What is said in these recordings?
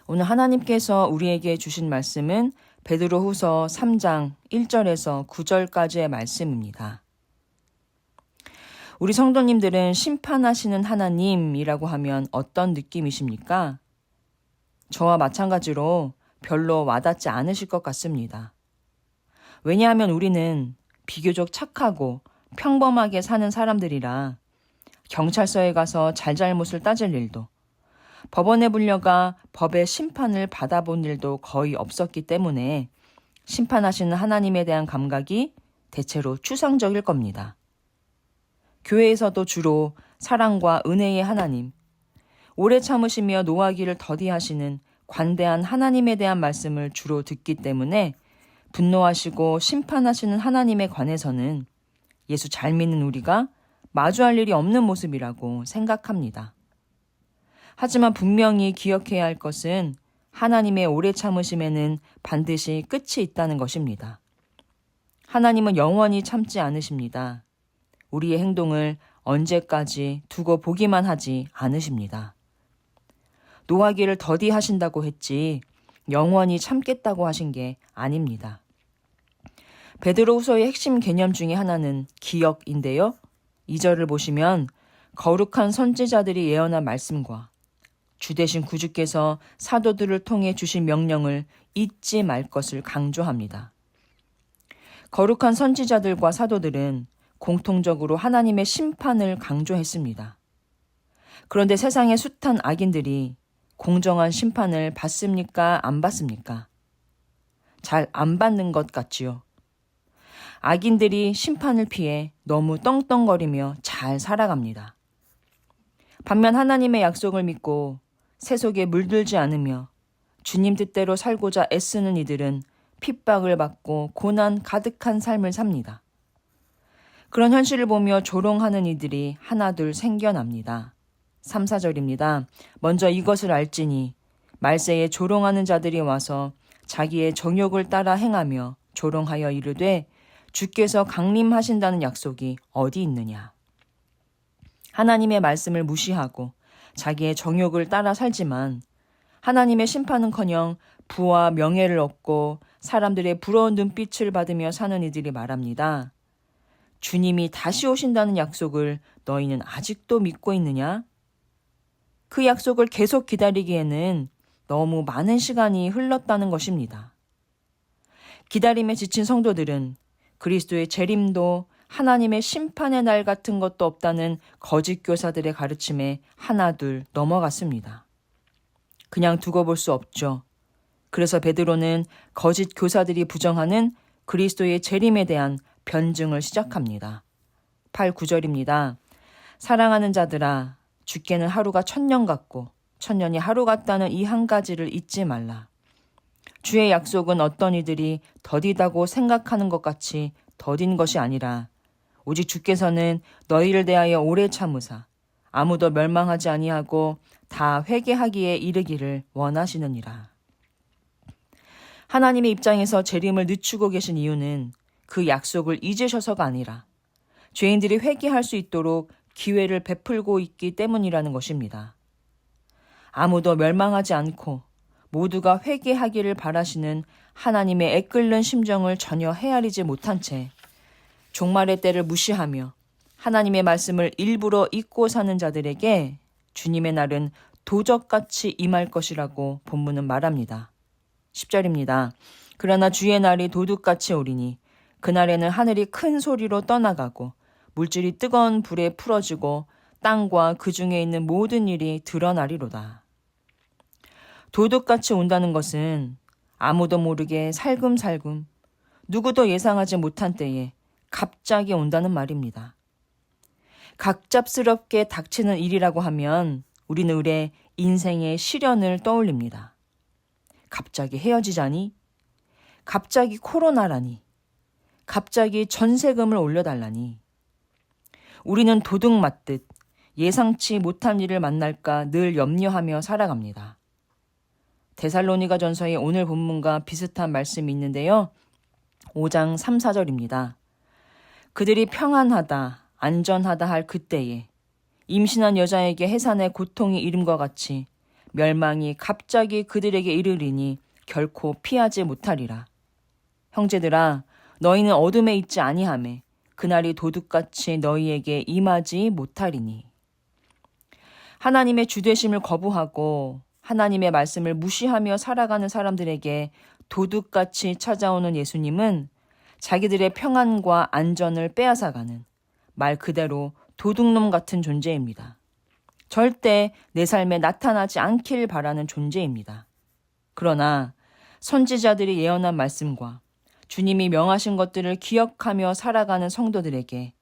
오늘 하나님께서 우리에게 주신 말씀은 베드로후서 3장 1절에서 9절까지의 말씀입니다. 우리 성도님들은 심판하시는 하나님이라고 하면 어떤 느낌이십니까? 저와 마찬가지로 별로 와닿지 않으실 것 같습니다. 왜냐하면 우리는 비교적 착하고 평범하게 사는 사람들이라 경찰서에 가서 잘잘못을 따질 일도, 법원에 불려가 법의 심판을 받아본 일도 거의 없었기 때문에 심판하시는 하나님에 대한 감각이 대체로 추상적일 겁니다. 교회에서도 주로 사랑과 은혜의 하나님, 오래 참으시며 노하기를 더디하시는 관대한 하나님에 대한 말씀을 주로 듣기 때문에 분노하시고 심판하시는 하나님에 관해서는 예수 잘 믿는 우리가 마주할 일이 없는 모습이라고 생각합니다. 하지만 분명히 기억해야 할 것은 하나님의 오래 참으심에는 반드시 끝이 있다는 것입니다. 하나님은 영원히 참지 않으십니다. 우리의 행동을 언제까지 두고 보기만 하지 않으십니다. 노하기를 더디하신다고 했지 영원히 참겠다고 하신 게 아닙니다. 베드로후서의 핵심 개념 중에 하나는 기억인데요. 2절을 보시면 거룩한 선지자들이 예언한 말씀과 주 되신 구주께서 사도들을 통해 주신 명령을 잊지 말 것을 강조합니다. 거룩한 선지자들과 사도들은 공통적으로 하나님의 심판을 강조했습니다. 그런데 세상의 숱한 악인들이 공정한 심판을 받습니까? 안 받습니까? 잘 안 받는 것 같지요. 악인들이 심판을 피해 너무 떵떵거리며 잘 살아갑니다. 반면 하나님의 약속을 믿고 세속에 물들지 않으며 주님 뜻대로 살고자 애쓰는 이들은 핍박을 받고 고난 가득한 삶을 삽니다. 그런 현실을 보며 조롱하는 이들이 하나둘 생겨납니다. 3, 4절입니다. 먼저 이것을 알지니 말세에 조롱하는 자들이 와서 자기의 정욕을 따라 행하며 조롱하여 이르되 주께서 강림하신다는 약속이 어디 있느냐. 하나님의 말씀을 무시하고 자기의 정욕을 따라 살지만 하나님의 심판은커녕 부와 명예를 얻고 사람들의 부러운 눈빛을 받으며 사는 이들이 말합니다. 주님이 다시 오신다는 약속을 너희는 아직도 믿고 있느냐? 그 약속을 계속 기다리기에는 너무 많은 시간이 흘렀다는 것입니다. 기다림에 지친 성도들은 그리스도의 재림도 하나님의 심판의 날 같은 것도 없다는 거짓 교사들의 가르침에 하나둘 넘어갔습니다. 그냥 두고 볼 수 없죠. 그래서 베드로는 거짓 교사들이 부정하는 그리스도의 재림에 대한 변증을 시작합니다. 8, 9절입니다. 사랑하는 자들아, 주께는 하루가 1000년 같고 1000년이 하루 같다는 이 한 가지를 잊지 말라. 주의 약속은 어떤 이들이 더디다고 생각하는 것 같이 더딘 것이 아니라 오직 주께서는 너희를 대하여 오래 참으사 아무도 멸망하지 아니하고 다 회개하기에 이르기를 원하시느니라. 하나님의 입장에서 재림을 늦추고 계신 이유는 그 약속을 잊으셔서가 아니라 죄인들이 회개할 수 있도록 기회를 베풀고 있기 때문이라는 것입니다. 아무도 멸망하지 않고 모두가 회개하기를 바라시는 하나님의 애끓는 심정을 전혀 헤아리지 못한 채 종말의 때를 무시하며 하나님의 말씀을 일부러 잊고 사는 자들에게 주님의 날은 도적같이 임할 것이라고 본문은 말합니다. 10절입니다. 그러나 주의 날이 도둑같이 오리니 그날에는 하늘이 큰 소리로 떠나가고 물질이 뜨거운 불에 풀어지고 땅과 그 중에 있는 모든 일이 드러나리로다. 도둑같이 온다는 것은 아무도 모르게 살금살금 누구도 예상하지 못한 때에 갑자기 온다는 말입니다. 갑작스럽게 닥치는 일이라고 하면 우리는 의례 인생의 시련을 떠올립니다. 갑자기 헤어지자니? 갑자기 코로나라니? 갑자기 전세금을 올려달라니? 우리는 도둑 맞듯 예상치 못한 일을 만날까 늘 염려하며 살아갑니다. 데살로니가 전서의 오늘 본문과 비슷한 말씀이 있는데요. 5장 3, 4절입니다. 그들이 평안하다, 안전하다 할 그때에 임신한 여자에게 해산의 고통이 이름과 같이 멸망이 갑자기 그들에게 이르리니 결코 피하지 못하리라. 형제들아, 너희는 어둠에 있지 아니하매 그날이 도둑같이 너희에게 임하지 못하리니. 하나님의 주되심을 거부하고 하나님의 말씀을 무시하며 살아가는 사람들에게 도둑같이 찾아오는 예수님은 자기들의 평안과 안전을 빼앗아가는 말 그대로 도둑놈 같은 존재입니다. 절대 내 삶에 나타나지 않길 바라는 존재입니다. 그러나 선지자들이 예언한 말씀과 주님이 명하신 것들을 기억하며 살아가는 성도들에게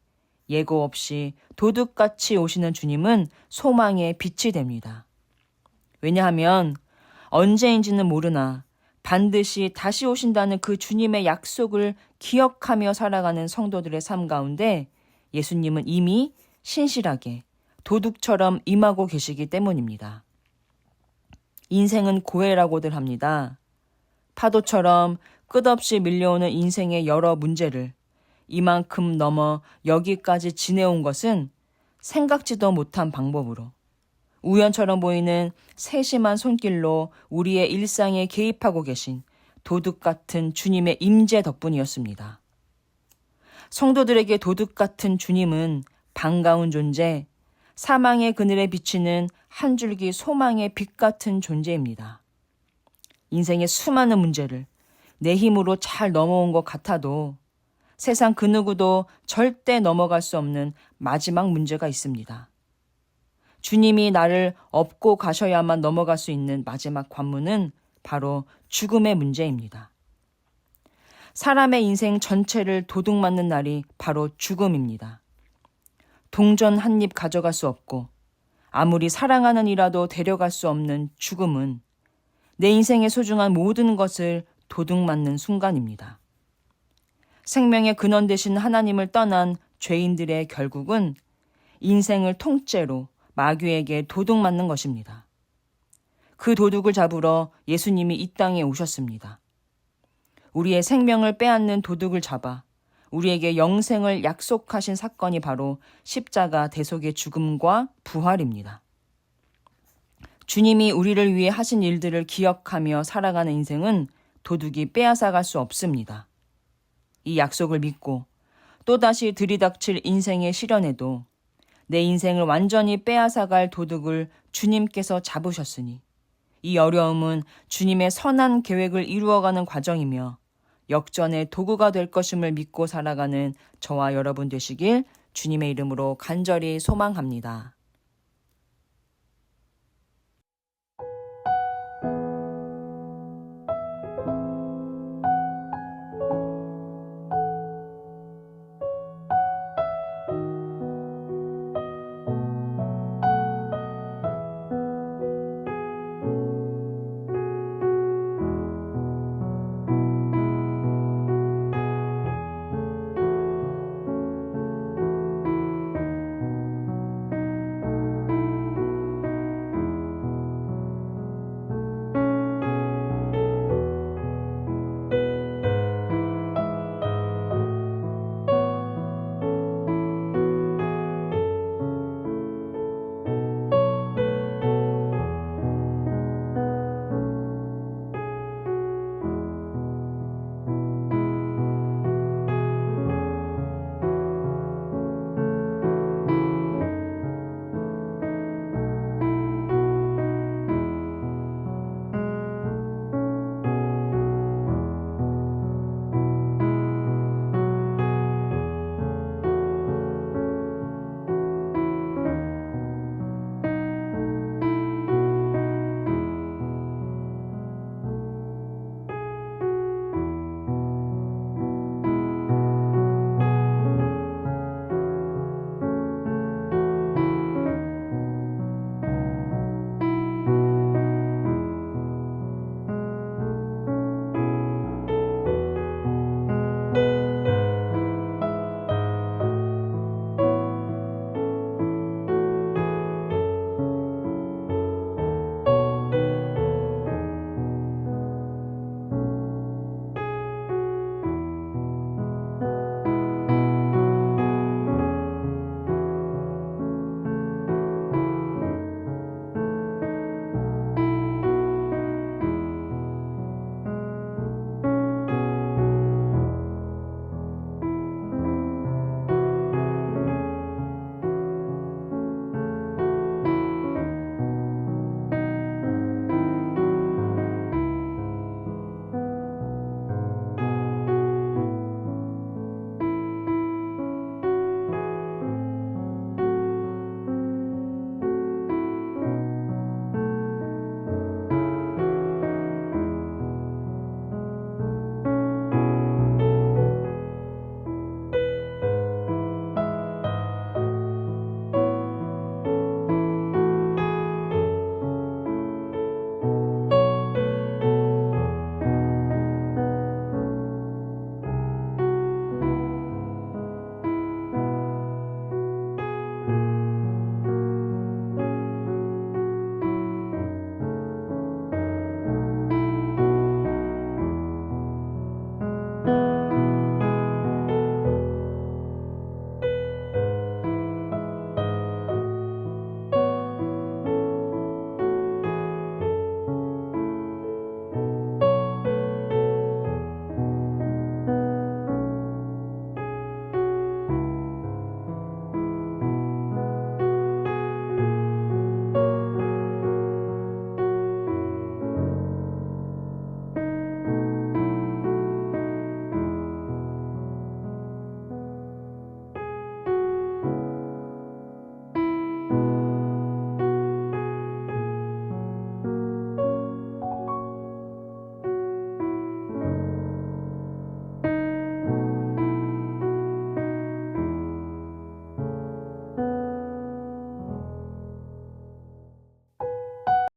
예고 없이 도둑같이 오시는 주님은 소망의 빛이 됩니다. 왜냐하면 언제인지는 모르나 반드시 다시 오신다는 그 주님의 약속을 기억하며 살아가는 성도들의 삶 가운데 예수님은 이미 신실하게 도둑처럼 임하고 계시기 때문입니다. 인생은 고해라고들 합니다. 파도처럼 끝없이 밀려오는 인생의 여러 문제를 이만큼 넘어 여기까지 지내온 것은 생각지도 못한 방법으로 우연처럼 보이는 세심한 손길로 우리의 일상에 개입하고 계신 도둑 같은 주님의 임재 덕분이었습니다. 성도들에게 도둑 같은 주님은 반가운 존재, 사망의 그늘에 비치는 한 줄기 소망의 빛 같은 존재입니다. 인생의 수많은 문제를 내 힘으로 잘 넘어온 것 같아도 세상 그 누구도 절대 넘어갈 수 없는 마지막 문제가 있습니다. 주님이 나를 업고 가셔야만 넘어갈 수 있는 마지막 관문은 바로 죽음의 문제입니다. 사람의 인생 전체를 도둑 맞는 날이 바로 죽음입니다. 동전 한 입 가져갈 수 없고 아무리 사랑하는 이라도 데려갈 수 없는 죽음은 내 인생의 소중한 모든 것을 도둑 맞는 순간입니다. 생명의 근원 되신 하나님을 떠난 죄인들의 결국은 인생을 통째로 마귀에게 도둑 맞는 것입니다. 그 도둑을 잡으러 예수님이 이 땅에 오셨습니다. 우리의 생명을 빼앗는 도둑을 잡아 우리에게 영생을 약속하신 사건이 바로 십자가 대속의 죽음과 부활입니다. 주님이 우리를 위해 하신 일들을 기억하며 살아가는 인생은 도둑이 빼앗아갈 수 없습니다. 이 약속을 믿고 또다시 들이닥칠 인생의 시련에도 내 인생을 완전히 빼앗아갈 도둑을 주님께서 잡으셨으니 이 어려움은 주님의 선한 계획을 이루어가는 과정이며 역전의 도구가 될 것임을 믿고 살아가는 저와 여러분 되시길 주님의 이름으로 간절히 소망합니다.